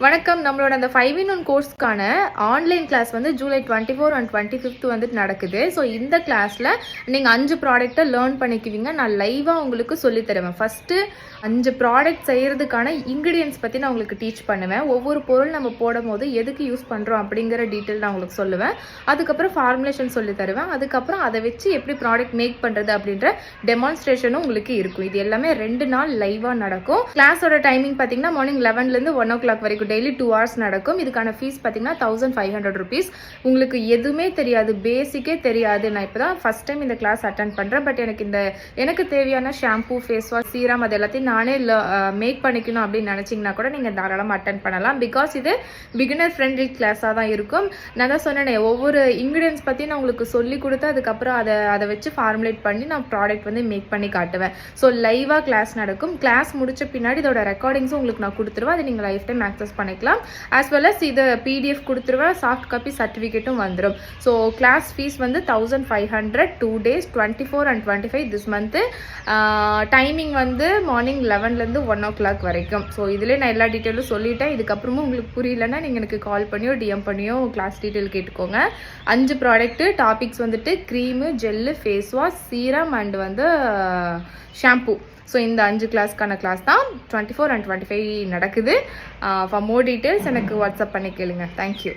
வணக்கம். நம்மளோட அந்த 5-in-1 கோர்ஸ்க்கான ஆன்லைன் கிளாஸ் வந்து ஜூலை 24 அண்ட் 25 வந்துட்டு நடக்குது. ஸோ இந்த கிளாஸில் நீங்கள் 5 ப்ராடக்ட்டை லேர்ன் பண்ணிக்குவீங்க. நான் லைவாக உங்களுக்கு சொல்லித் தருவேன். ஃபஸ்ட்டு 5 ப்ராடக்ட் செய்கிறதுக்கான இன்க்ரீடியன்ஸ் பற்றி நான் உங்களுக்கு டீச் பண்ணுவேன். ஒவ்வொரு பொருள் நம்ம போடும் போது எதுக்கு யூஸ் பண்ணுறோம் அப்படிங்கிற டீட்டெயில் நான் உங்களுக்கு சொல்லுவேன். அதுக்கப்புறம் ஃபார்முலேஷன் சொல்லி தருவேன். அதுக்கப்புறம் அதை வச்சு எப்படி ப்ராடக்ட் மேக் பண்ணுறது அப்படின்ற டெமான்ஸ்ட்ரேஷனும் உங்களுக்கு இருக்கும். இது எல்லாமே 2 நாள் லைவாக நடக்கும். கிளாஸோட டைமிங் பார்த்தீங்கன்னா மார்னிங் 11லேருந்து 1 o'clock வரைக்கும் டெய்லி 2 hours நடக்கும். இதுக்கான ஃபீஸ் பார்த்தீங்கன்னா 1500 rupees. உங்களுக்கு எதுவுமே தெரியாது, பேசிக்கே தெரியாது. நான் இப்போ தான் ஃபஸ்ட் டைம் இந்த கிளாஸ் அட்டன் பண்ணுறேன். பட் எனக்கு தேவையான ஷாம்பூ, ஃபேஸ் வாஷ், சீரம் அது எல்லாத்தையும் நானே மேக் பண்ணிக்கணும் அப்படின்னு நினச்சிங்கன்னா கூட நீங்கள் தாராளமாக அட்டன் பண்ணலாம். பிகாஸ் இது பிகினர் ஃப்ரெண்ட்லி கிளாஸாக தான் இருக்கும். நான் தான் சொன்னேன், ஒவ்வொரு இன்க்ரீடியன்ஸ் பற்றி நான் உங்களுக்கு சொல்லி கொடுத்து அதுக்கப்புறம் அதை வச்சு ஃபார்முலேட் பண்ணி நான் ப்ராடக்ட் வந்து மேக் பண்ணி காட்டுவேன். ஸோ லைவாக கிளாஸ் நடக்கும். கிளாஸ் முடிச்ச பின்னாடி இதோட ரெக்கார்டிங்ஸும் உங்களுக்கு நான் கொடுத்துருவேன். அதை நீங்கள் லைஃப் டைம் ஆக்சஸ் பண்ணிக்கலாம். ஆஸ் வெல் அஸ் இது PDF கொடுத்துருவேன். சாஃப்ட் காப்பி சர்டிஃபிகேட்டும் வந்துடும். ஸோ கிளாஸ் ஃபீஸ் வந்து 1500 2 days 24 and 25 this month. Timing வந்து மார்னிங் 11லேருந்து 1 o'clock வரைக்கும். ஸோ இதிலே நான் எல்லா டீட்டெயிலும் சொல்லிட்டேன். இதுக்கப்புறமும் உங்களுக்கு புரியலன்னா நீங்கள் எனக்கு கால் பண்ணியோ DM பண்ணியோ கிளாஸ் டீட்டெயில் கேட்டுக்கோங்க. 5 ப்ராடக்ட்டு டாபிக்ஸ் வந்துட்டு cream, gel, face wash, serum and வந்து ஷாம்பூ. ஸோ இந்த 5 கிளாஸ்க்கான கிளாஸ் தான் 24 and 25 நடக்குது. ஃபார் மோர் டீட்டெயில்ஸ் எனக்கு வாட்ஸ்அப் பண்ணி கேளுங்க. தேங்க்யூ.